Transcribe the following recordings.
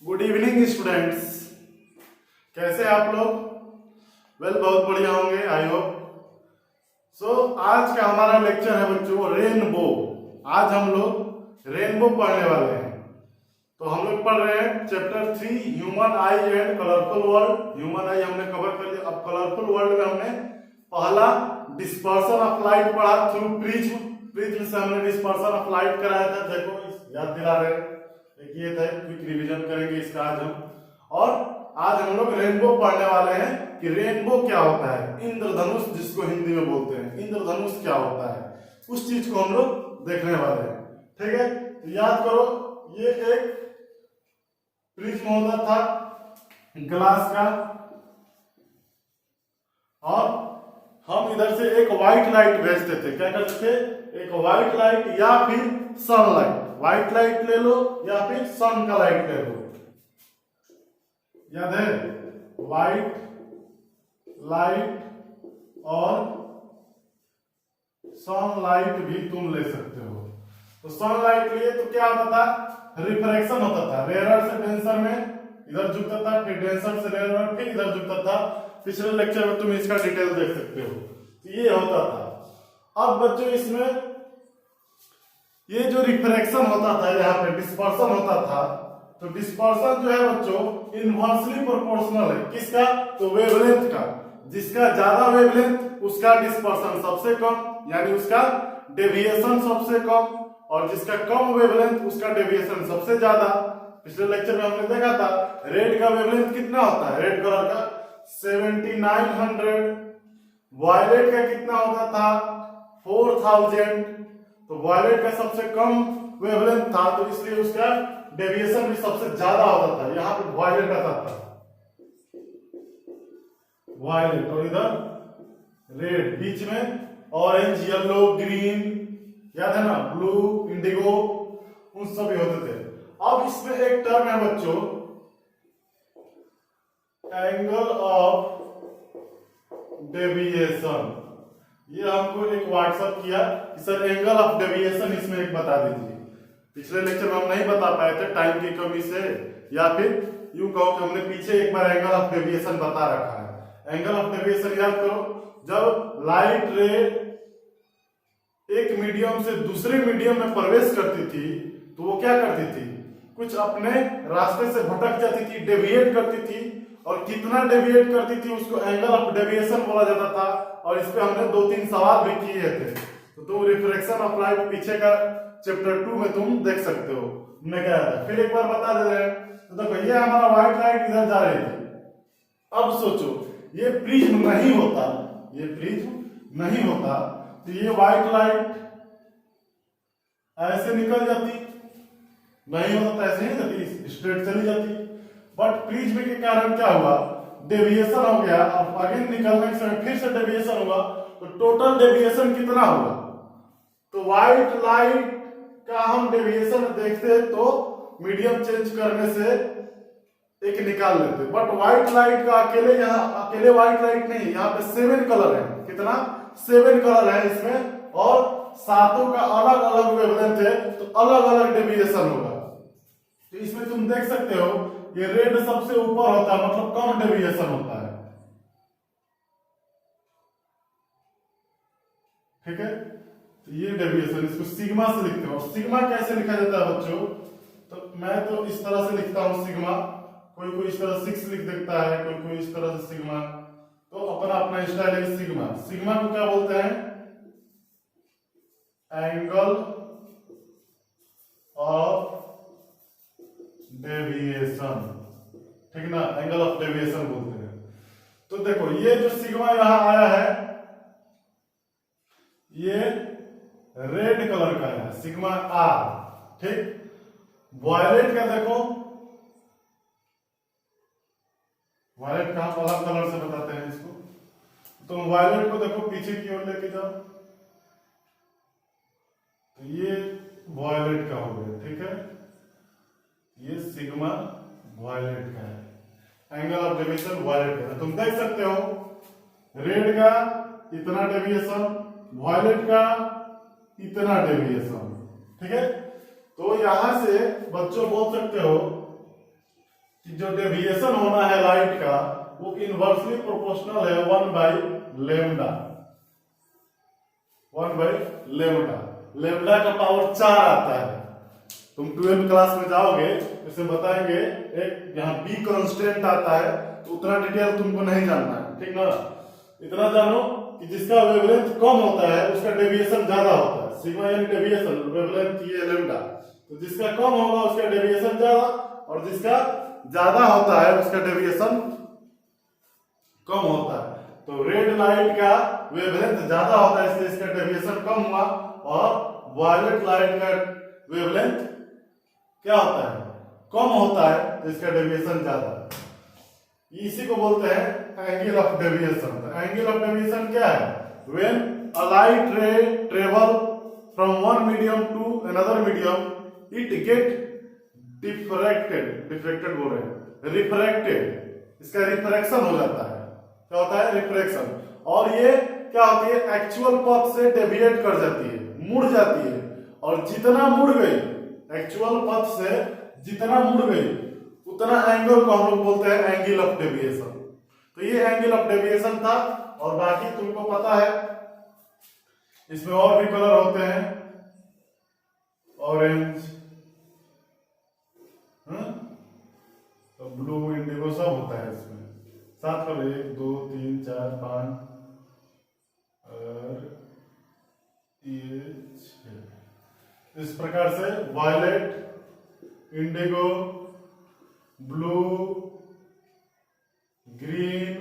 Good evening students, कैसे आप लोग? बहुत बढ़िया होंगे आई होप। आज का हमारा लेक्चर है बच्चों रेनबो। आज हम लोग रेनबो पढ़ने वाले हैं। तो हम लोग पढ़ रहे हैं chapter 3 human I and colourful world. Human आई हमने कवर कर लिया। अब कलरफुल वर्ल्ड में हमने पहला डिस्पर्सन ऑफ लाइट पढ़ा थ्रू प्रिज्म। प्रिज्म से हमने डिस्पर्सन ऑफ लाइट कराया था। देखो याद दिला रहे हैं, एक ये था, क्विक रिवीजन करेंगे इसका आज हम। और आज हम लोग रेनबो पढ़ने वाले हैं कि रेनबो क्या होता है, इंद्रधनुष जिसको हिंदी में बोलते हैं, इंद्रधनुष क्या होता है, उस चीज को हम लोग देखने वाले हैं। ठीक है, तो याद करो ये एक प्रिज्म होता था ग्लास का, और हम इधर से एक व्हाइट लाइट भेजते थे। क्या करते थे? एक व्हाइट लाइट या फिर सनलाइट। व्हाइट लाइट ले लो या फिर सन का लाइट ले लो। याद है, व्हाइट लाइट और सनलाइट भी तुम ले सकते हो। तो सनलाइट लिए तो क्या होता था? रिफ्रैक्शन होता था। रेयर से डेंसर में इधर झुकता था, फिर डेंसर से रेयर फिर इधर झुकता था। पिछले लेक्चर में तुम इसका डिटेल देख सकते हो। तो ये होता था। अब बच्चों इसमें ये जो रिफ्रैक्शन होता था, यहाँ पे डिस्पर्सन होता था, तो डिस्पर्सन जो है बच्चों इनवर्सली प्रोपोर्शनल है। किसका? तो वेवलेंथ का। जिसका ज्यादा वेवलेंथ उसका डिस्पर्सन सबसे कम, यानी उसका डेविएशन सबसे कम, और जिसका कम वेवलेंथ उसका डेविएशन सबसे ज्यादा। पिछले लेक्चर में हमने देखा था रेड का वेवलेंथ कितना होता है, रेड कलर का 7900। वायलेट का कितना होता था? 4000। तो वायलेट का सबसे कम वेवलेंथ था, तो इसलिए उसका डेविएशन भी सबसे ज्यादा होता था। यहां पे वायलेट आता था, वायलेट, और इधर रेड, बीच में ऑरेंज, येलो, ग्रीन, याद है ना, ब्लू, इंडिगो, उन सभी होते थे। अब इसमें एक टर्म है बच्चों एंगल ऑफ डेविएशन। ये हमको एक व्हाट्सएप किया कि सर एंगल ऑफ डेविएशन इसमें एक बता दीजिए। पिछले लेक्चर में हम नहीं बता पाए थे टाइम की कमी से, या फिर यूं कहो कि हमने पीछे एक बार एंगल ऑफ डेविएशन बता रखा है। एंगल ऑफ डेविएशन याद करो, जब लाइट रे एक मीडियम से दूसरे मीडियम में प्रवेश करती थी तो वो क्या करती थी? कुछ अपने रास्ते से भटक जाती थी, डेविएट करती थी, और कितना डेविएट करती थी उसको एंगल ऑफ डेविएशन बोला जाता था। और इस पे हमने 2-3 सवाल भी किए थे। तो तुम रिफ्रैक्शन ऑफ लाइट पीछे का चैप्टर 2 में तुम देख सकते हो, हमने क्या था। फिर एक बार बता दे रहे हैं। तो देखो ये हमारा व्हाइट लाइट इधर जा रही थी। अब सोचो ये प्रिज्म नहीं होता, ये प्रिज्म नहीं होता तो ये व्हाइट लाइट ऐसे निकल जाती, नहीं होता तो ऐसे ही जाती, स्ट्रेट चली जाती। बट प्रिज्म के कारण क्या हुआ? डेविएशन हो गया, और अगेन निकलने के समय फिर से डेविएशन हुआ। तो टोटल डेविएशन कितना हुआ? तो व्हाइट लाइट का हम डेविएशन देखते तो मीडियम चेंज करने से एक निकाल लेते। बट व्हाइट लाइट का अकेले, यहाँ अकेले व्हाइट लाइट नहीं, यहाँ पे 7 कलर है। कितना? 7 कलर है इसमें, और सातों का अलग अलग वेवलेंथ है, तो अलग अलग डेविएशन होगा। तो इसमें तुम देख सकते हो ये रेड सबसे ऊपर होता है, मतलब कम डेविएशन होता है। ठीक है, तो ये डेविएशन, इसको सिग्मा से लिखते हो। सिग्मा कैसे लिखा जाता है बच्चों? तो मैं तो इस तरह से लिखता हूं सिग्मा, कोई कोई इस तरह 6 लिख देता है, कोई कोई इस तरह से सिग्मा। तो अपना अपना स्टाइल है सिग्मा। सिग्मा को क्या बोलते हैं? Angle of deviation. ठीक ना, एंगल ऑफ डेविएशन बोलते हैं। तो देखो ये जो सिग्मा यहां आया है ये रेड कलर का है, सिग्मा आर। ठीक, वायलेट का देखो, वायलेट का हम अलग कलर से बताते हैं इसको। तो वायलेट को देखो पीछे की ओर लेके जाओ, तो ये वायलेट का हो गया। ठीक है, ये सिग्मा वायलेट का है, एंगल ऑफ डेविएशन वायलेट का। तुम देख सकते हो रेड का इतना डेविएशन, वायलेट का इतना डेविएशन। ठीक है, तो यहां से बच्चों बोल सकते हो कि जो डेविएशन होना है लाइट का वो इनवर्सली प्रोपोर्शनल है 1/λ। 1/λ। लेमडा का पावर 4 आता है। तुम 12th क्लास में जाओगे इसे बताएंगे, एक यहाँ बी कांस्टेंट आता है, तो उतना डिटेल तुमको नहीं जानना है, ठीक ना। इतना जानो कि जिसका वेवलेंथ कम होता है उसका डेविएशन ज्यादा होता है। सिग्मा यानी डेविएशन, वेवलेंथ ये लैम्डा, तो जिसका कम होगा उसका डेविएशन ज्यादा, और जिसका ज्यादा होता है उसका डेविएशन कम होता है। तो रेड लाइट का वेवलेंथ ज्यादा होता है इसलिए इसका डेविएशन कम हुआ, और वायलेट लाइट का वेवलेंथ क्या होता है, कम होता है, तो इसका डेविएशन ज्यादा है। इसी को बोलते हैं angle of deviation. Angle of deviation क्या है? When a light ray travel from one medium to another medium it get diffracted बोल रहे हैं, रिफ्रैक्टेड, इसका रिफ्रैक्शन हो जाता है। क्या होता है? रिफ्रैक्शन। और ये क्या होती है? एक्चुअल पथ से डेविएट कर जाती है, मुड़ जाती है, और जितना मुड़ गई एक्चुअल पथ से जितना मुड़ गई उतना एंगल को हम लोग बोलते हैं एंगल ऑफ डेविएशन। तो ये एंगल ऑफ डेविएशन था। और बाकी तुमको पता है इसमें और भी कलर होते हैं, ऑरेंज, तो ब्लू, इंडिगो सब होता है इसमें। 7 कलर, 1 2 3 4 5 और ये 6। इस प्रकार से violet, indigo, blue, green,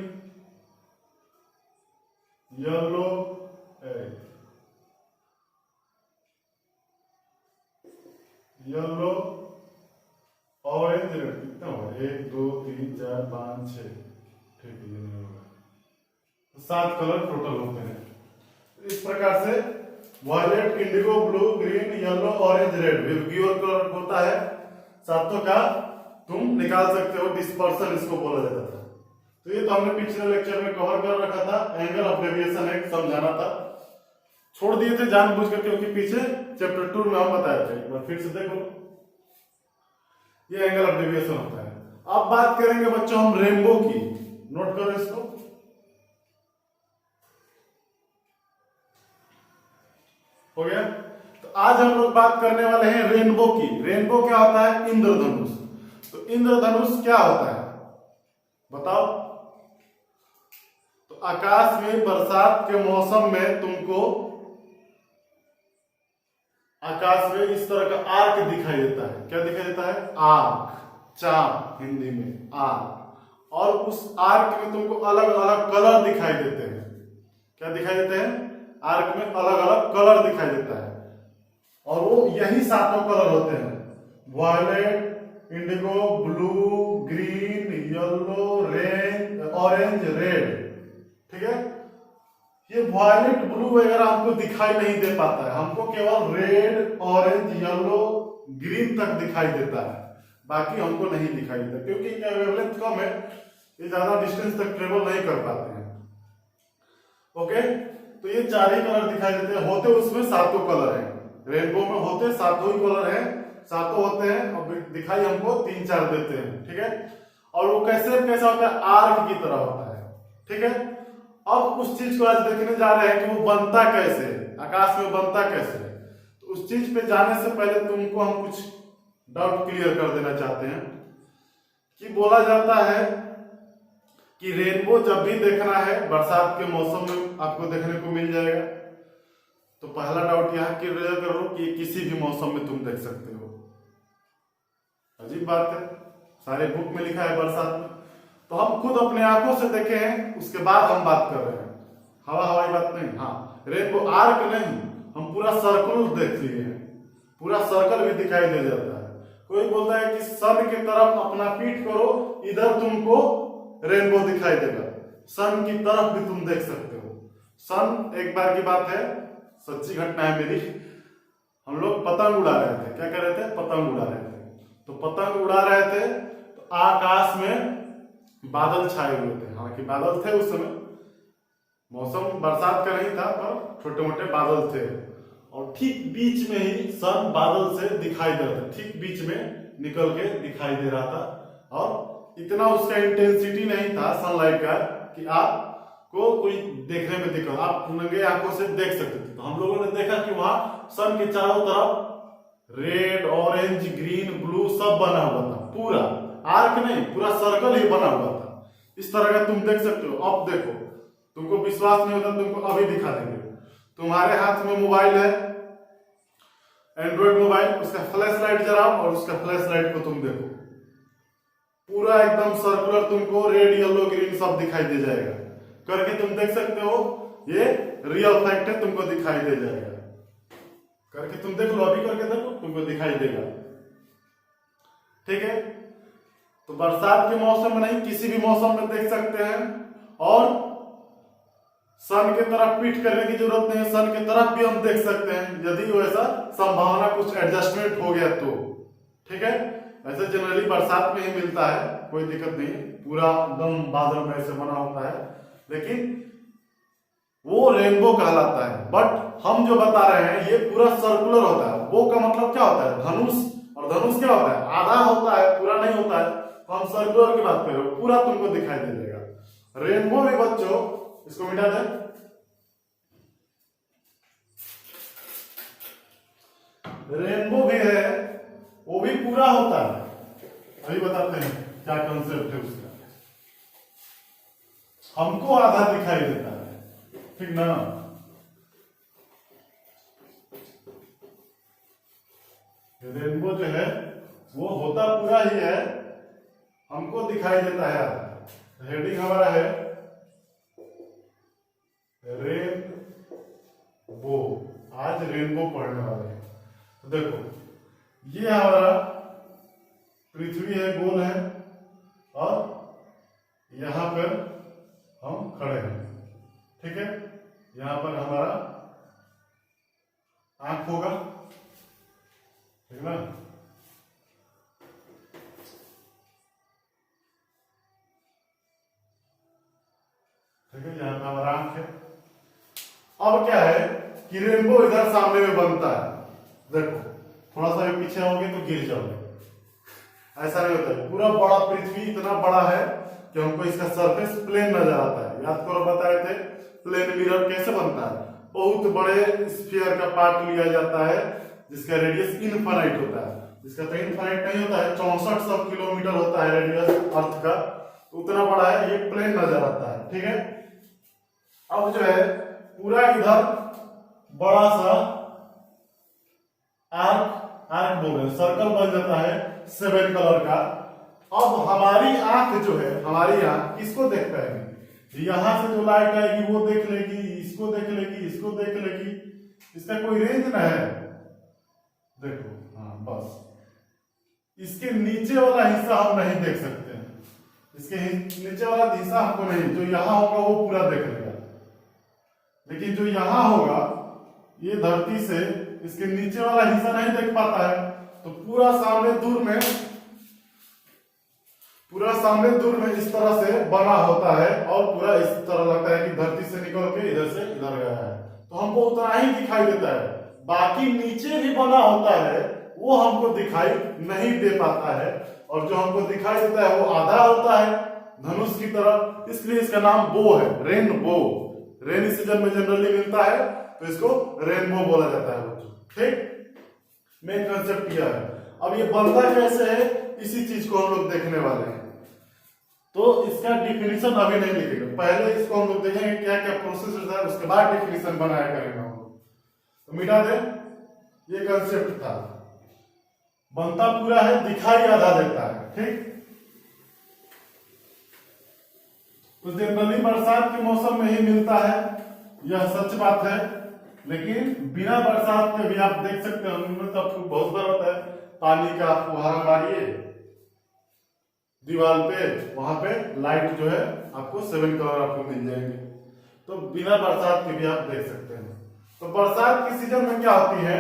yellow, yellow, orange, red, कितना हुआ? 1 2 3 4 5 6, ठीक है, ये नहीं होगा। 7 कलर टोटल होते हैं। इस प्रकार से violet, indigo, blue, green, yellow, orange, red VIBGYOR colour होता है। सातों का तुम निकाल सकते हो, डिस्पर्सन इसको बोला जाता था। तो ये तो हमने पिछले लेक्चर में कवर कर रखा था, एंगल ऑफ डेविएशन एक समझाना था, छोड़ दिए थे जानबूझ कर, क्योंकि पीछे चैप्टर 2 में हम बताए थे। एक बार फिर से देखो, ये एंगल ऑफ डेविएशन होता है। अब बात करेंगे बच्चों हम रेनबो की, नोट करो इसको। हो गया? तो आज हम लोग बात करने वाले हैं रेनबो की। रेनबो क्या होता है? इंद्रधनुष। तो इंद्रधनुष क्या होता है बताओ? तो आकाश में बरसात के मौसम में तुमको आकाश में इस तरह का आर्क दिखाई देता है। क्या दिखाई देता है? आर्क, चांद हिंदी में आर्क। और उस आर्क में तुमको अलग अलग कलर दिखाई देते हैं। क्या दिखाई देते हैं? आर्क में अलग अलग कलर दिखाई देता है, और वो यही 7 कलर होते हैं, violet, indigo, blue, green, yellow, orange, red. ठीक है? ये वायलेट, ब्लू वगैरह हमको दिखाई नहीं दे पाता है, हमको केवल रेड, ऑरेंज, येलो, ग्रीन तक दिखाई देता है, बाकी हमको नहीं दिखाई देता, क्योंकि इनका वेवलेंथ कम है, ये ज्यादा डिस्टेंस तक ट्रेवल नहीं कर पाते हैं। ओके, तो ये 4 ही कलर दिखाई देते हैं। होते उसमें 7 कलर हैं, रेनबो में होते 7 ही कलर हैं, 7 होते हैं, और दिखाई हमको 3-4 देते हैं। ठीक है? और वो कैसा होता है? आर्क की तरह होता है। ठीक है? अब उस चीज को आज देखने जा रहे हैं कि वो बनता कैसे, आकाश में बनता कैसे। तो उस चीज पे जाने से पहले तुमको हम कुछ डाउट क्लियर कर देना चाहते हैं कि बोला जाता है कि रेनबो जब भी देखना है बरसात के मौसम में आपको देखने को मिल जाएगा। तो पहला डाउट यहां क्लियर करो कि किसी भी मौसम में तुम देख सकते हो। अजीब बात है, सारे बुक में लिखा है बरसात में, तो हम खुद अपने आंखों से देखे हैं, उसके बाद हम बात कर रहे हैं, हवाई बात नहीं। हाँ, रेनबो आर्क नहीं, हम पूरा सर्कल देख लिए हैं, पूरा सर्कल भी दिखाई दे जाता है। कोई बोलता है कि सन की तरफ अपना पीठ करो, इधर तुमको रेनबो दिखाई देगा, सन की तरफ भी तुम देख सकते हो। सन, एक बार की बात है, सच्ची घटना है मेरी, हम लोग पतंग उड़ा रहे थे। क्या कर रहे थे? पतंग उड़ा रहे थे। तो पतंग उड़ा रहे थे तो आकाश में बादल छाए हुए थे, हालांकि बादल थे उस समय, मौसम बरसात का नहीं था, पर छोटे मोटे बादल थे, और ठीक बीच में ही सन बादल से दिखाई दे रहा था, ठीक बीच में निकल के दिखाई दे रहा था, और इतना उसका इंटेंसिटी नहीं था सनलाइट का कि आपको कोई देखने में दिक्कत, आप नंगे आंखों से देख सकते थे। तो हम लोगों ने देखा कि वहां सन के चारों तरफ रेड, ऑरेंज, ग्रीन, ब्लू सब बना हुआ था, पूरा आर्क नहीं, पूरा सर्कल ही बना हुआ था। इस तरह का तुम देख सकते हो। अब देखो, तुमको विश्वास नहीं होता, तुमको अभी दिखा देंगे। तुम्हारे हाथ में मोबाइल है, एंड्रॉइड मोबाइल, उसका फ्लैश लाइट जलाओ और उसका फ्लैश लाइट को तुम देखो, पूरा एकदम सर्कुलर तुमको रेड, येलो, ग्रीन सब दिखाई दे जाएगा। करके तुम देख सकते हो, ये रियल फैक्ट है, तुमको दिखाई दे जाएगा। करके तुम देख लो, अभी करके देखो, तुमको दिखाई देगा। ठीक है, तो बरसात के मौसम में नहीं, किसी भी मौसम में देख सकते हैं। और सन के तरफ पीठ करने की जरूरत नहीं है, सन के तरफ भी हम देख सकते हैं यदि वैसा संभावना कुछ एडजस्टमेंट हो गया तो। ठीक है, ऐसे जनरली बरसात में ही मिलता है, कोई दिक्कत नहीं, पूरा एकदम बादल में ऐसे बना होता है, लेकिन वो रेनबो कहलाता है। बट हम जो बता रहे हैं ये पूरा सर्कुलर होता है। वो का मतलब क्या होता है, धनुष, और धनुष क्या होता है, आधा होता है, पूरा नहीं होता है। तो हम सर्कुलर की बात कर रहे हो, पूरा तुमको दिखाई दे देगा। रेनबो में बच्चों, इसको मिटा दें, रेनबो भी है, वो भी पूरा होता है। अभी बताते हैं क्या कंसेप्ट है उसका। हमको आधा दिखाई देता है, ठीक ना। रेनबो जो है वो होता पूरा ही है, हमको दिखाई देता है आधा। हेडिंग हमारा है रेनबो, आज रेनबो पढ़ने वाले हैं। तो देखो, ये हमारा पृथ्वी है, गोल है, और यहां पर हम खड़े हैं। ठीक है, यहां पर हमारा आंख होगा, ठीक ना। ठीक है, यहां पर हमारा आंख है। अब क्या है कि रेनबो इधर सामने में बनता है। देखो, थोड़ा सा पीछे होगे तो गिर जाओगे, ऐसा नहीं होता है। पूरा बड़ा पृथ्वी इतना बड़ा है कि हमको इसका सरफेस प्लेन नजर आता है। याद करो, बता रहे थे प्लेन मिरर कैसे बनता है। बहुत बड़े स्फीयर का पार्ट लिया जाता है जिसका रेडियस इनफाइनाइट होता है, जिसका तो इनफाइनाइट नहीं होता है, 6400 किलोमीटर होता है रेडियस अर्थ का, तो उतना बड़ा है, ये प्लेन नजर आता है। ठीक है, अब जो है पूरा इधर बड़ा सा आर्क बोल रहे, सर्कल बन जाता है 7 कलर का। अब हमारी आंख जो है, हमारी आंख किसको देख पाएगी, यहां से जो लाइट आएगी वो देख लेगी, इसको देख लेगी, इसको देख लेगी, इसका कोई रेंज ना है। देखो, हाँ बस इसके नीचे वाला हिस्सा हम नहीं देख सकते हैं, इसके नीचे वाला हिस्सा हमको नहीं, जो यहां होगा वो पूरा देख लेगा, लेकिन जो यहां होगा ये धरती से इसके नीचे वाला हिस्सा नहीं देख पाता है। तो पूरा सामने दूर में इस तरह से बना होता है, और पूरा इस तरह लगता है कि धरती से निकल के इधर से इधर गया है, तो हमको उतना ही दिखाई देता है। बाकी नीचे भी बना होता है वो हमको दिखाई नहीं दे पाता है, और जो हमको दिखाई देता है वो आधा होता है धनुष की तरह, इसलिए इसका नाम बो है, रेनबो। रेनी सीजन में जनरली मिलता है तो इसको रेनबो बोला जाता है बच्चों। ठीक, मेन कंसेप्ट यह है। अब ये बनता कैसे है, इसी चीज को हम लोग देखने वाले हैं। तो इसका डिफिनीशन अभी नहीं लिखेगा, पहले इसको हम लोग देखेंगे क्या क्या प्रोसेस है, उसके बाद डिफिनीशन बनाया करेंगे हम लोग। तो मिटा दे, ये कंसेप्ट था। बनता पूरा है, दिखाई आधा देता है। ठीक, तो जनरली बरसात के मौसम में ही मिलता है, यह सच बात है। लेकिन बिना बरसात के भी आप देख सकते हो, तो आपको बहुत बार होता है पानी का फुहारा मारिए दीवार पे, वहां पे लाइट जो है आपको 7 कलर आपको मिल जाएंगे। तो बिना बरसात के भी आप देख सकते हैं। तो बरसात के सीजन में क्या होती है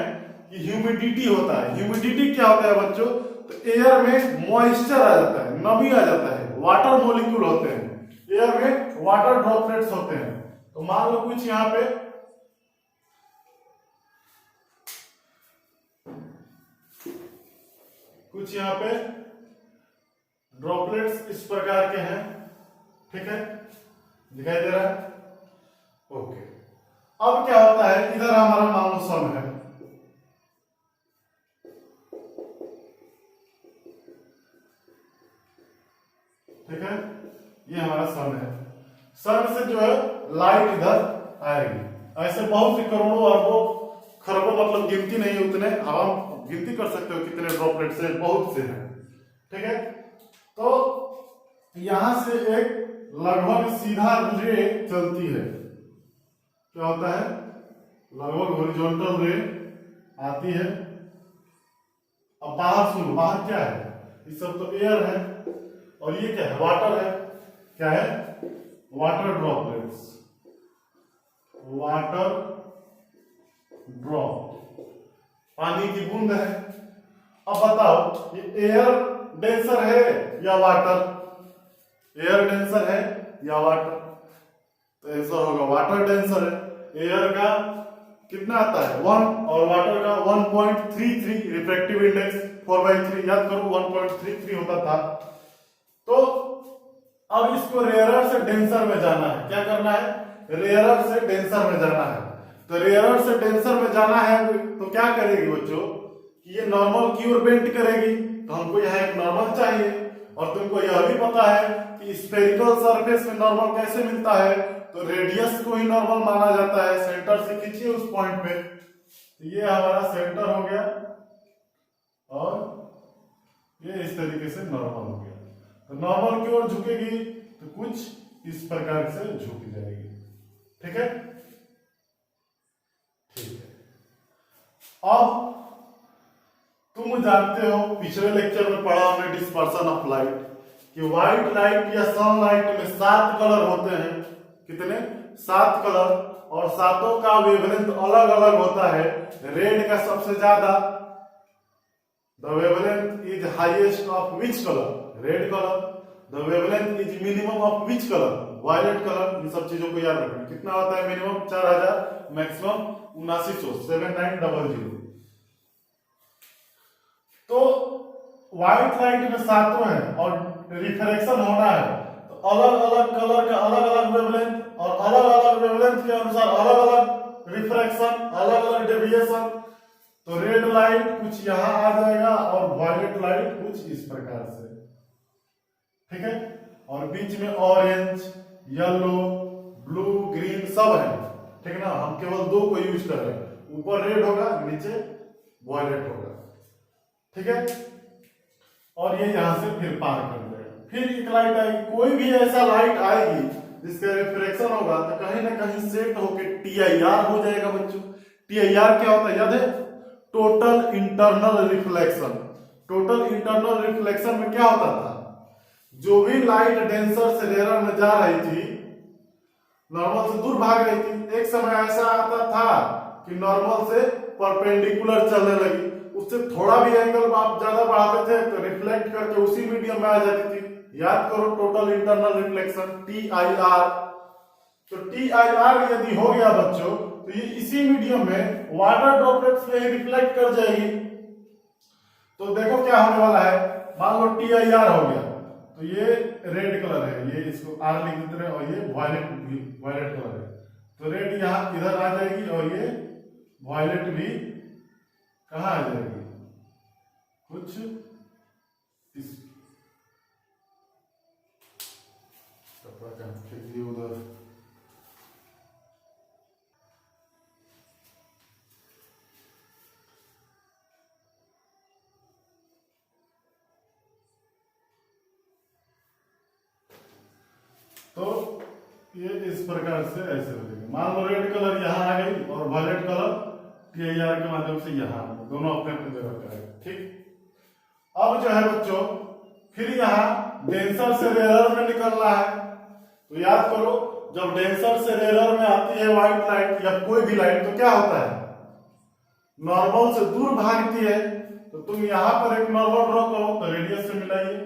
कि ह्यूमिडिटी होता है। ह्यूमिडिटी क्या होता है बच्चों, तो एयर में मॉइस्चर आ जाता है, नमी आ जाता है, वाटर मोलिक्यूल होते हैं, एयर में वाटर ड्रॉपलेट्स होते हैं। तो मान लो कुछ यहां पे ड्रॉपलेट्स इस प्रकार के हैं, ठीक है, दिखाई दे रहा है। ओके, अब क्या होता है, इधर हमारा मान लो सम है, ठीक है, ये हमारा सन है। सन से जो है लाइट इधर आएगी। ऐसे बहुत सी करोड़ों अरबों खरबों, मतलब गिनती नहीं, उतने आप गिनती कर सकते हो कितने ड्रॉपलेट से, बहुत से हैं, ठीक है। तो यहां से एक लगभग सीधा रे चलती है, क्या होता है, लगभग हॉरिजॉन्टल रे आती है। अब बाहर सुनो, बाहर क्या है, ये सब तो एयर है, और ये क्या है, वाटर है, क्या है, वाटर ड्रॉपलेट्स, वाटर ड्रॉप, पानी की बूंद है। अब बताओ ये एयर डेंसर है या वाटर, एयर डेंसर है या वाटर, तो आंसर होगा वाटर डेंसर है। एयर का कितना आता है 1 और वाटर का 1.33 रिफ्रैक्टिव इंडेक्स 4/3, याद करो 1.33 होता था। तो अब इसको रेयरर से डेंसर में जाना है, क्या करना है, रेयरर से डेंसर में जाना है। तो रेयरर से डेंसर में जाना है तो क्या करेगी बच्चों, कि ये नॉर्मल की ओर बेंड करेगी, तो हमको यहाँ एक नॉर्मल चाहिए, और तुमको यह भी पता है कि स्फेरिकल सरफेस में नॉर्मल कैसे मिलता है, तो रेडियस को ही नॉर्मल माना जाता है। सेंटर से खींचिए उस पॉइंट पे, तो ये हमारा सेंटर हो गया, और ये इस तरीके से नॉर्मल हो गया। तो नॉर्मल की ओर झुकेगी तो कुछ इस प्रकार से झुक जाएगी, ठीक है, ठीक है। अब तुम जानते हो, पिछले लेक्चर में पढ़ा हमने डिस्पर्सन ऑफ लाइट, कि व्हाइट लाइट या सनलाइट में 7 कलर होते हैं, कितने, 7 कलर, और सातों का वेवलेंथ अलग अलग होता है। रेड का सबसे ज्यादा, the wavelength is highest of which colour, red colour. The wavelength is minimum of which colour, violet colour. इन सब चीजों को याद रखना, कितना होता है मिनिमम 4000, मैक्सिमम 7900, 7900। तो व्हाइट लाइट में सातों है और रिफ्रैक्शन होना है, तो अलग अलग कलर का अलग अलग वेवलेंथ, और अलग अलग वेवलेंथ के अनुसार अलग अलग रिफ्रैक्शन, अलग अलग डेविएशन। तो रेड लाइट कुछ यहां आ जाएगा और वायलेट लाइट कुछ इस प्रकार से, ठीक है, और बीच में ऑरेंज, येलो, ब्लू, ग्रीन सब है, ठीक है ना। हम केवल 2 को यूज कर रहे हैं, ऊपर रेड होगा, नीचे वायलेट होगा, ठीक है। और ये यहां से फिर पार कर देगा। फिर एक लाइट आएगी, कोई भी ऐसा लाइट आएगी जिसका रिफ्रैक्शन होगा तो कहीं ना कहीं सेट होकर TIR हो जाएगा बच्चों। TIR क्या होता है याद है, total internal reflection. Total internal reflection में क्या होता था, जो भी लाइट डेंसर से रेयरर में जा रही थी, नॉर्मल से दूर भाग रही थी, एक समय ऐसा आता था कि नॉर्मल से परपेंडिकुलर चलने लगी, उससे थोड़ा भी एंगल आप ज्यादा बढ़ाते थे तो रिफ्लेक्ट करके उसी मीडियम में आ जाती थी। याद करो टोटल इंटरनल रिफ्लेक्शन TIR। तो TIR यदि हो गया बच्चों, तो ये इसी मीडियम में वाटर ड्रॉपलेट्स में ही रिफ्लेक्ट कर जाएगी। तो देखो क्या होने वाला है, मान लो TIR हो गया, तो ये रेड कलर है, ये इसको R लिख देते हैं, और ये वायलेट कलर है। तो रेड यहाँ इधर आ जाएगी, और ये वायलेट भी कहाँ आ जाएगी, कुछ इस कपड़ा का फेंक दिए उधर। तो ये इस प्रकार से ऐसे हो जाएगा। मान लो रेड कलर यहाँ आ गई और वायलेट कलर TIR के माध्यम से यहाँ, दोनों अपने अपने जगह पर आए, ठीक। अब जो है बच्चों, फिर यहाँ डेंसर से रेयरर में निकलना है। तो याद करो, जब डेंसर से रेयरर में आती है व्हाइट लाइट या कोई भी लाइट, तो क्या होता है, नॉर्मल से दूर भागती है। तो तुम यहां पर एक नॉर्मल ड्रॉ करो, तो रेडियस से मिलाइए,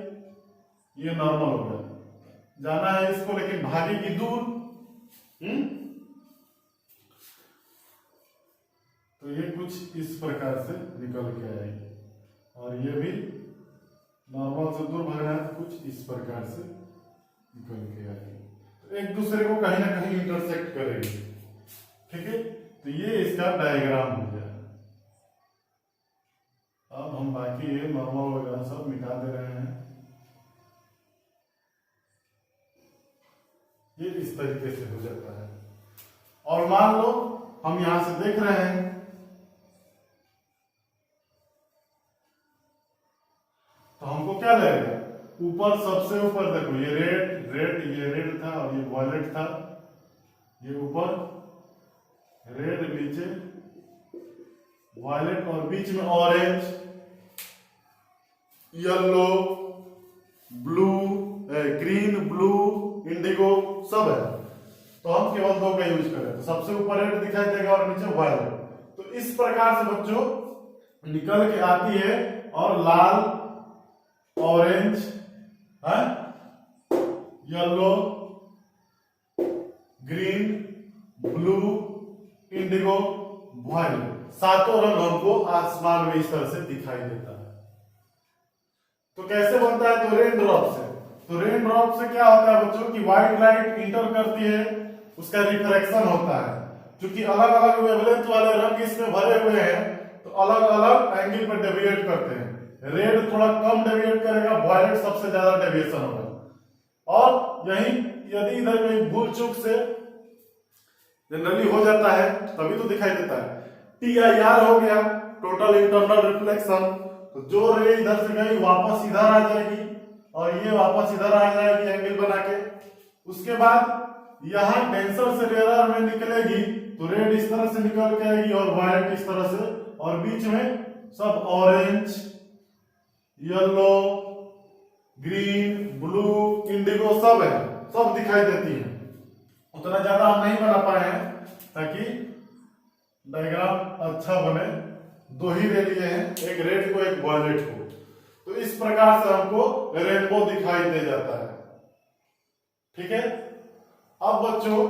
ये नॉर्मल हो गया, जाना है इसको, लेकिन भागेगी दूर। तो ये कुछ इस प्रकार से निकल के आएगी, और ये भी नॉर्मल से दूर भागना है तो कुछ इस प्रकार से निकल के आएगी, तो एक दूसरे को कहीं ना कहीं इंटरसेक्ट करेगी। ठीक है, तो ये इसका डायग्राम हो गया। अब हम बाकी ये नॉर्मल वगैरह सब मिटा दे रहे हैं। ये इस तरीके से हो जाता है। और मान लो हम यहां से देख रहे हैं तो हमको क्या लगेगा, ऊपर सबसे ऊपर देखो ये रेड था और ये वॉयलेट था, ये ऊपर रेड, नीचे वॉयलेट और बीच में orange, yellow, blue, green, blue, Indigo सब है। तो हम केवल दो का यूज करें, तो सबसे ऊपर रेड दिखाई देगा और नीचे वॉयलेट। तो इस प्रकार से बच्चों निकल के आती है, और लाल, ऑरेंज है, yellow, green, blue, indigo, violet, सातों रंग हमको आसमान में इस तरह से दिखाई देता है। तो कैसे बनता है, तो रेन ड्रॉप से। तो रेन ड्रॉप से क्या होता है बच्चों की व्हाइट लाइट इंटर करती है, उसका रिफ्लेक्शन होता है। क्योंकि अलग अलग वेवलेंथ वाले रंग इसमें भरे हुए हैं, तो अलग अलग एंगल पर डेविएट करते हैं। रेड थोड़ा कम डेविएट करेगा, वॉयलेट सबसे ज्यादा डेविएशन होगा। और यही यदि इधर कोई भूल चूक से जनरली हो जाता है तभी तो दिखाई देता है। TIR हो गया, टोटल इंटरनल रिफ्लेक्शन। तो जो रे इधर से गई वापस इधर आ जाएगी, और ये वापस इधर आ जाएगी एंगल बना के। उसके बाद यहां डेंसर से रेयर में निकलेगी, तो रेड इस तरह से निकल के आएगी और वायलेट इस तरह से, और बीच में सब orange, yellow, green, blue, Indigo सब है, सब दिखाई देती है। उतना ज्यादा हम नहीं बना पाए हैं ताकि डायग्राम अच्छा बने। दो ही रे लिए हैं, एक रेड को एक वॉयलेट को। तो इस प्रकार से हमको रेनबो दिखाई दे जाता है। ठीक है, अब बच्चों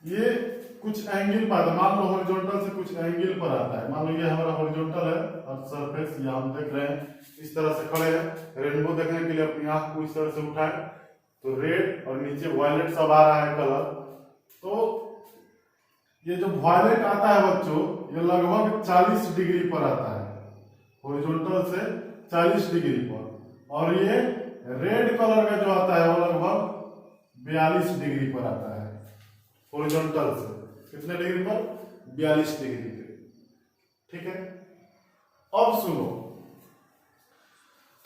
ये कुछ एंगल पर, मान लो हॉरिजॉन्टल से कुछ एंगल पर आता है। मान लो ये हमारा हॉरिजॉन्टल है और सरफेस यहाँ हम देख रहे हैं, इस तरह से खड़े हैं। रेनबो देखने के लिए अपनी आंख को इस तरह से उठाए, तो रेड और नीचे वॉयलेट सब आ रहा है कलर। तो ये जो वॉयलेट आता है बच्चों, ये लगभग 40 डिग्री पर आता है, हॉरिजॉन्टल से 40 डिग्री पर। और ये रेड कलर का जो आता है वो लगभग 42 डिग्री पर आता है, हॉरिजॉन्टल से। कितने डिग्री पर? 42 डिग्री पे। ठीक है, अब सुनो,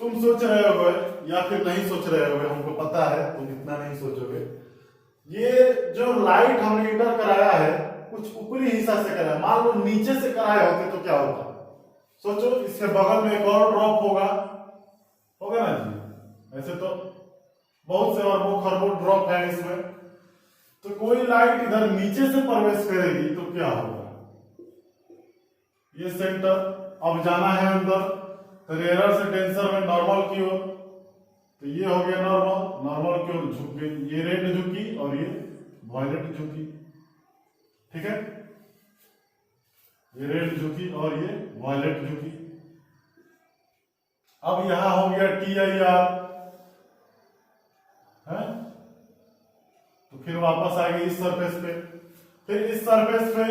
तुम सोच रहे होगे या फिर नहीं सोच रहे होगे, हमको पता है तुम इतना नहीं सोचोगे। ये जो लाइट हमने इंटर कराया है कुछ ऊपरी हिस्सा से कराया, मान लो नीचे से कराए होते तो क्या होता? सोचो, इसके बगल में एक और ड्रॉप होगा ना जी। ऐसे तो बहुत से अरबों खरबों ड्रॉप है इसमें, तो कोई लाइट इधर नीचे से प्रवेश करेगी तो क्या होगा? ये सेंटर अब जाना है अंदर, तो रेयर से डेंसर में नॉर्मल की ओर, तो ये हो गया नॉर्मल की ओर झुक गई, ये रेड झुकी और ये वॉयलेट झुकी। ठीक है, ये रेड झुकी और ये वॉयलेट झुकी। अब यहां हो गया TIR है, तो फिर वापस आ गई इस सरफेस पे। फिर इस सरफेस पे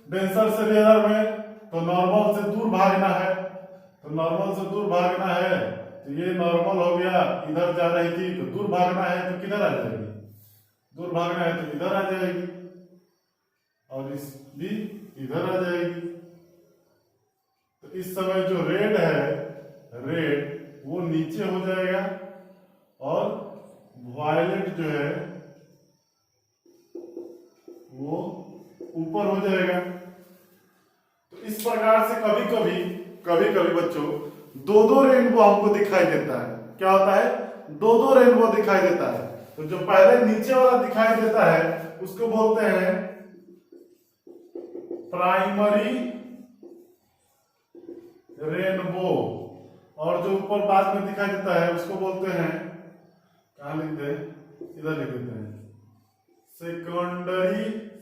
डेंसर से रेयर में, तो नॉर्मल से दूर भागना है, तो नॉर्मल से दूर भागना है, तो ये नॉर्मल हो गया, इधर जा रही थी तो दूर भागना है तो किधर आ जाएगी? दूर भागना है तो इधर आ जाएगी, और इस भी इधर आ जाएगी। तो इस समय जो रेड है, रेड वो नीचे हो जाएगा और वायलेट जो है वो ऊपर हो जाएगा। तो इस प्रकार से कभी कभी बच्चों दो रेनबो हमको दिखाई देता है। क्या होता है? दो रेनबो दिखाई देता है। तो जो पहले नीचे वाला दिखाई देता है उसको बोलते हैं प्राइमरी रेनबो, और जो ऊपर बाद में दिखाई देता है उसको बोलते हैं, कहां लिखते हैं? इधर लिख देते हैं,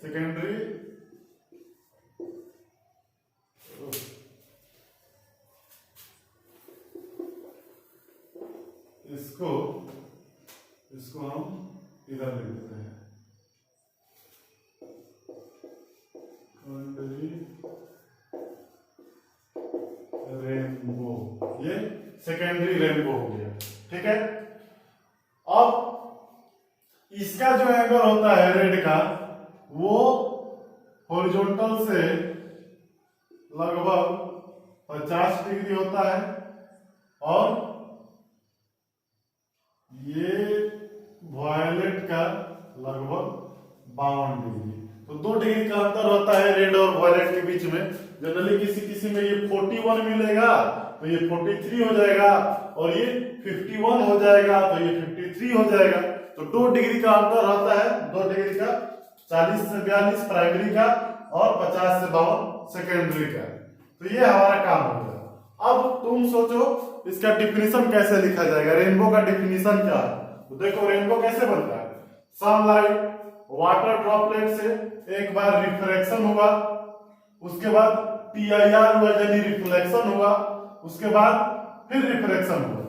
सेकेंडरी इसको इसको हम इधर लिख देते हैं, रेनबो, ये सेकेंडरी रेनबो हो गया। ठीक है, अब इसका जो एंगल होता है रेड का, वो हॉरिजॉन्टल से लगभग 50 डिग्री होता है और ये वॉयलेट का लगभग 52 डिग्री। तो 2 डिग्री का अंतर होता है रेड और वॉयलेट के बीच में। जनरली किसी किसी में ये 41 मिलेगा तो ये 43 हो जाएगा, और ये 51 हो जाएगा तो ये 53 हो जाएगा। तो 2 डिग्री का अंतर होता है, 2 डिग्री का, 40 से 42 प्राइमरी का और 50 से 52 सेकेंडरी का। तो ये हमारा काम हो गया। अब तुम सोचो इसका डिफिनीशन कैसे लिखा जाएगा, रेनबो का डिफिनीशन क्या है। तो देखो रेनबो कैसे बनता है, सनलाइट वाटर ड्रॉपलेट से एक बार रिफ्रैक्शन हुआ, उसके बाद PIR हुआ यानी रिफ्लेक्शन हुआ, उसके बाद फिर रिफ्रैक्शन हुआ।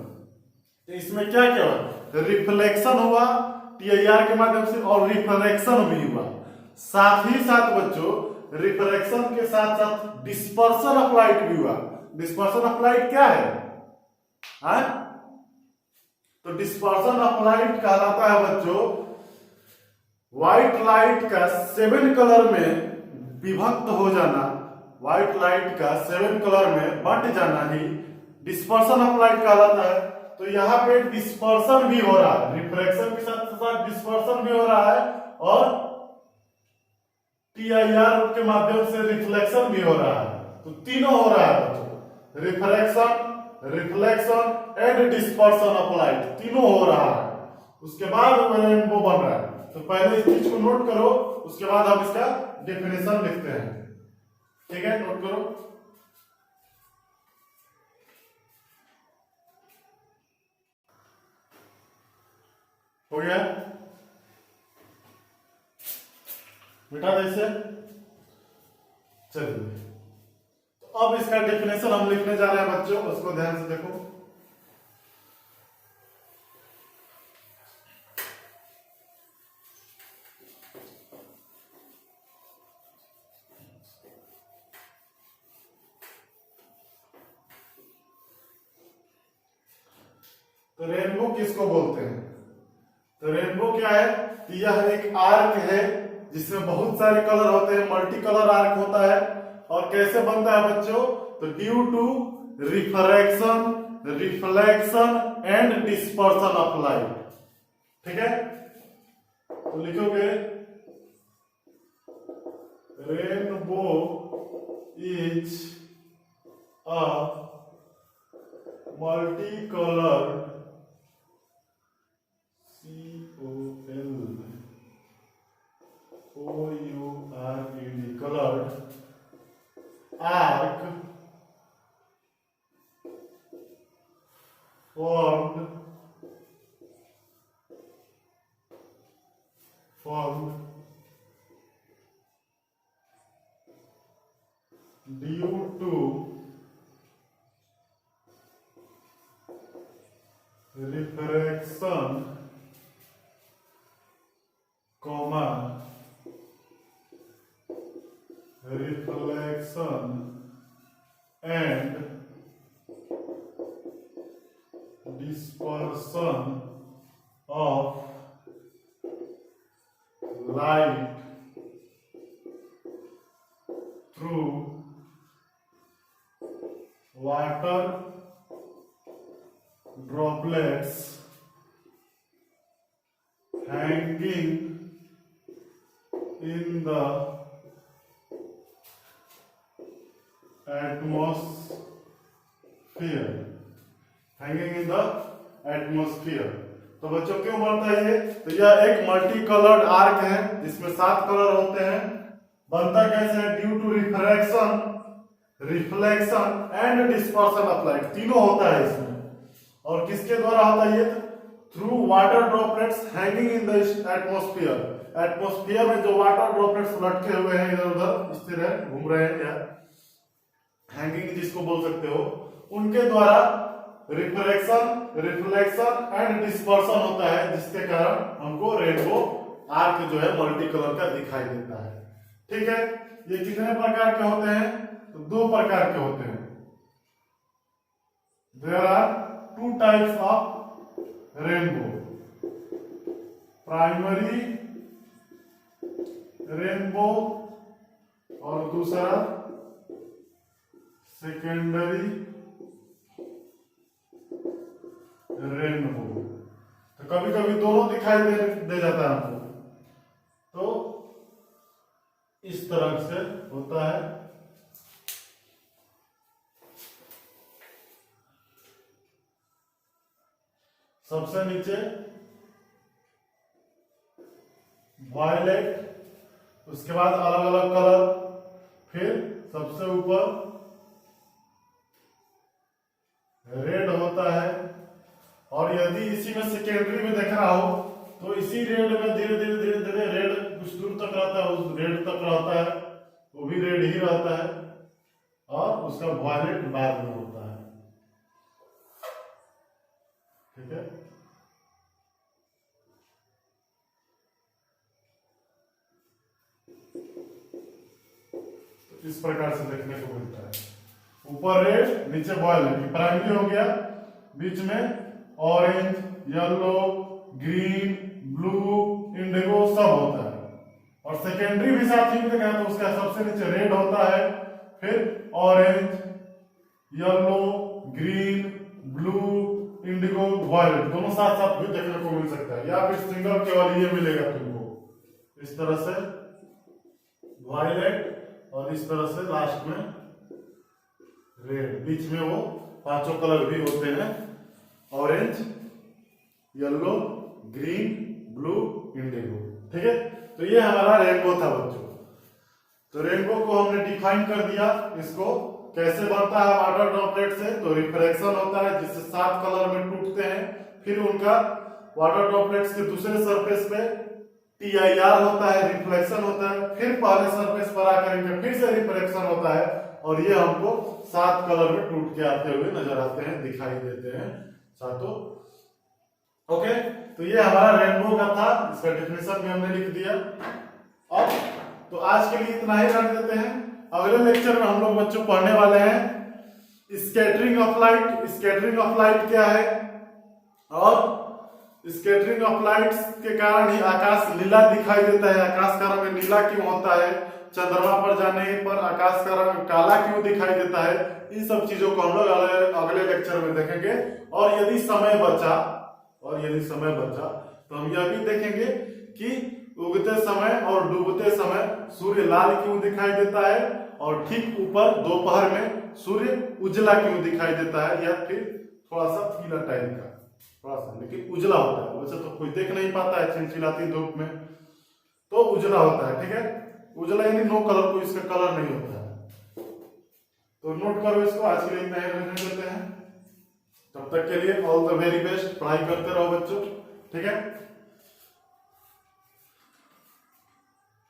तो इसमें क्या क्या हुआ, रिफ्लेक्शन हुआ PIR के माध्यम से और रिफ्रैक्शन भी हुआ। साथ ही साथ बच्चों रिफ्रैक्शन के साथ साथ डिस्पर्शन ऑफ लाइट भी हुआ। डिस्पर्शन ऑफ लाइट क्या है? तो डिस्पर्शन ऑफ लाइट कहलाता है बच्चों व्हाइट लाइट का 7 कलर में विभक्त हो जाना, व्हाइट लाइट का 7 कलर में बंट जाना ही डिस्पर्शन ऑफ लाइट कहलाता है। तो यहाँ पे डिस्पर्शन भी हो रहा है, रिफ्रैक्शन के साथ साथ डिस्पर्शन भी हो रहा है और PIR के माध्यम से रिफ्लेक्शन भी हो रहा है। तो तीनों हो रहा है बच्चों, refraction, reflection and dispersion of light, तीनों हो रहा है। उसके बाद रेनबो बन रहा है। तो पहले इस चीज को नोट करो, उसके बाद हम इसका डेफिनेशन लिखते हैं। ठीक है, नोट करो। हो गया, मिटा दे इसे। चलिए, तो अब इसका डेफिनेशन हम लिखने जा रहे हैं बच्चों, उसको ध्यान से देखो। तो रेनबो किसको बोलते हैं? तो रेनबो क्या है कि यह एक आर्क है जिसमें बहुत सारे कलर होते हैं, मल्टी कलर आर्क होता है। और कैसे बनता है बच्चों? तो due to refraction, reflection and dispersion of light. ठीक है, तो लिखोगे rainbow is a multi coloured COLOURED colored arc formed due to refraction, reflection and dispersion of light through water droplets hanging in the atmosphere, hanging in the atmosphere। तो बच्चों क्यों बनता है ये? तो यह एक मल्टी कलर्ड आर्क है जिसमें 7 कलर होते हैं। बनता कैसे है? Due to refraction, reflection and dispersion of light, तीनों होता है इसमें। और किसके द्वारा होता है ये? Through water droplets hanging in the atmosphere. Atmosphere में जो वाटर ड्रॉपलेट्स लटके हुए हैं, इधर उधर स्थिर है, घूम रहे हैं, या हैंगिंग जिसको बोल सकते हो, उनके द्वारा रिफ्रैक्शन, रिफ्लेक्शन एंड डिस्पर्शन होता है, जिसके कारण हमको रेनबो आर्क जो है मल्टी कलर का दिखाई देता है। ठीक है, ये कितने प्रकार के होते हैं? तो दो प्रकार के होते हैं। There are two types of rainbow, primary rainbow और दूसरा सेकेंडरी रेनबो। तो कभी कभी दोनों दिखाई दे जाता है हमको, तो इस तरह से होता है। सबसे नीचे वायलेट, उसके बाद अलग अलग कलर, फिर सबसे ऊपर रेड होता है। और यदि इसी में सेकेंडरी में देख रहा हो तो इसी रेड में धीरे धीरे धीरे धीरे रेड कुछ दूर तक रहता है, उस रेड तक रहता है, वो भी रेड ही रहता है, और उसका वायलेट बाद में होता है। ठीक है, तो इस प्रकार से देखने को मिलता है। ऊपर रेड, नीचे वायलेट, प्राइमरी हो गया, बीच में orange, yellow, green, blue, Indigo सब होता है। और सेकेंडरी भी साथ ही में देखा तो उसका सबसे नीचे रेड होता है, फिर orange, yellow, green, blue, indigo, violet दोनों साथ साथ भी देखने को मिल सकता है, या फिर सिंगल केवल ये मिलेगा तुमको इस तरह से वायलेट, और इस तरह से लास्ट में रेड, बीच में वो पांचों कलर भी होते हैं, orange, yellow, green, blue, Indigo. ठीक है, तो ये हमारा रेनबो था बच्चों। तो रेनबो को हमने डिफाइन कर दिया, इसको कैसे बनता है वाटर ड्रॉपलेट से। तो रिफ्रैक्शन होता है जिससे 7 कलर में टूटते हैं, फिर उनका वाटर ड्रॉपलेट्स के दूसरे सरफेस पे TIR होता है, रिफ्लेक्शन होता है, फिर पहले सरफेस पर आकर इनका फिर से रिफ्रैक्शन होता है, और ये हमको 7 कलर में टूट के आते हुए नजर आते हैं, दिखाई देते हैं सातों। ओके, तो ये हमारा रेनबो का था, इसका डेफिनेशन भी हमने लिख दिया। अब तो आज के लिए इतना ही रख देते हैं। अगले लेक्चर में हम लोग बच्चों पढ़ने वाले हैं scattering of light. Scattering of light क्या है, और स्कैटरिंग ऑफ लाइट्स के कारण ही आकाश नीला दिखाई देता है। आकाश का रंग नीला क्यों होता है, चंद्रमा पर जाने पर आकाश का रंग काला क्यों दिखाई देता है, इन सब चीजों को हम लोग अगले लेक्चर में देखेंगे। और यदि समय बचा तो हम यह भी देखेंगे कि उगते समय और डूबते समय सूर्य लाल क्यों दिखाई देता है, और ठीक ऊपर दोपहर में सूर्य उजला क्यों दिखाई देता है, या फिर थोड़ा सा पीला टाइप का, थोड़ा सा लेकिन उजला होता है। वैसे तो कोई देख नहीं पाता है चिलचिलाती धूप में, तो उजला होता है। ठीक है, उजला यानी नो कलर, कोई इसका कलर नहीं होता है। तो नोट करो इसको। आज के लिए इतना ही रहने देते हैं। तब तक के लिए ऑल द वेरी बेस्ट। पढ़ाई करते रहो बच्चों। ठीक है।